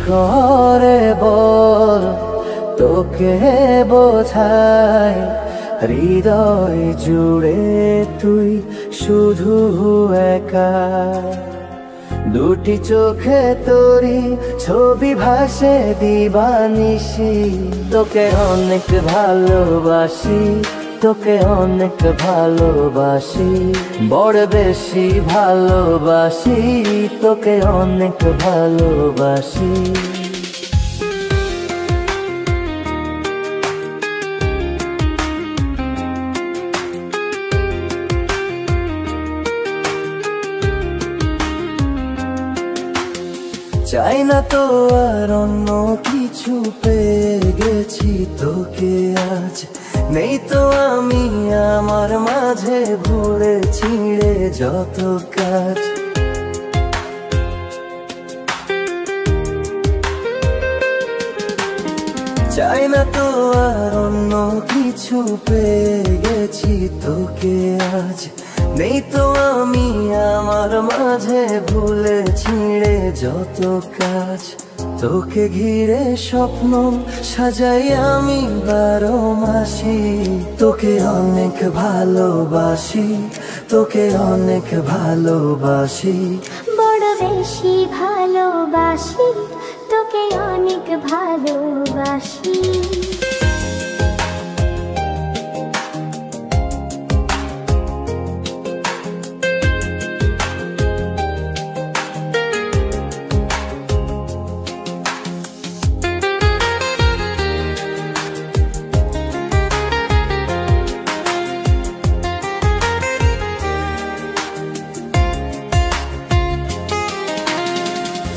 করে বল তোকে বোঝাই, হৃদয় জুড়ে তুই শুধু একা। দুটি চোখে তোরি ছবি ভাসে দিবানিশি, তোকে অনেক ভালোবাসি, তোকে অনেক ভালোবাসি, বড় বেশি ভালোবাসি, তোকে অনেক ভালোবাসি। চাই না তো আর অন্য কিছু, পেয়ে গেছি তোকে আজ। নেই তো আমি আমার মাঝে ভুলে ছিঁড়ে যত কাজ। চাই না তো আর অন্য কিছু, পেয়ে গেছি তোকে আজ। নেই তো আমি আমার মাঝে ভুলে ছিঁড়ে যত কাজ। তোকে ঘিরে স্বপ্ন সাজাই আমি 12 মাসি, তোকে অনেক ভালোবাসি, তোকে অনেক ভালোবাসি, বড় বেশি ভালোবাসি, তোকে অনেক ভালোবাসি।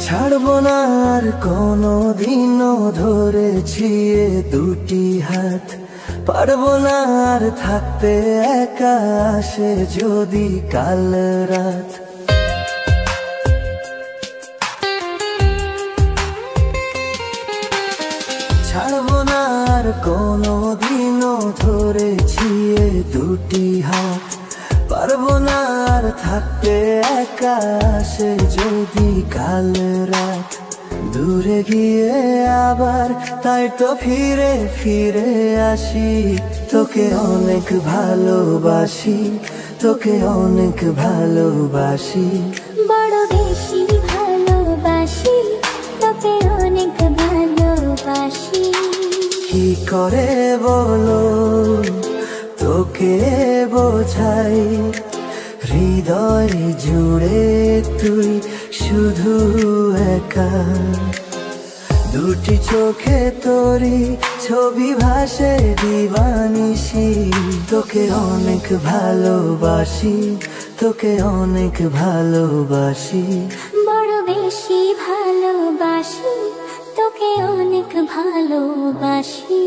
ছাড়বো না আর কোনো দিনও ধরেছি এ দুটি হাত। পারবো না আর থাকতে একা, আসে যদি কাল রাত। ছাড়বো না আর কোনো দিনও ধরেছি এ দুটি হাত। পারবো না আর থাকতে একা, আসে যদি কাল রাত। দূরে গিয়ে আবার তাই তো ফিরে ফিরে আসি, তোকে অনেক ভালোবাসি, তোকে অনেক ভালোবাসি, বড় বেশি ভালোবাসি, তোকে অনেক ভালোবাসি। কি করে বলো তোকে বোঝাই, হৃদয় জুড়ে তুই শুধু একা। দুটি চোখে তোরি ছবি ভাসে দিবানিশি, তোকে অনেক ভালোবাসি, তোকে অনেক ভালোবাসি, বড় বেশি ভালোবাসি, তোকে অনেক ভালোবাসি।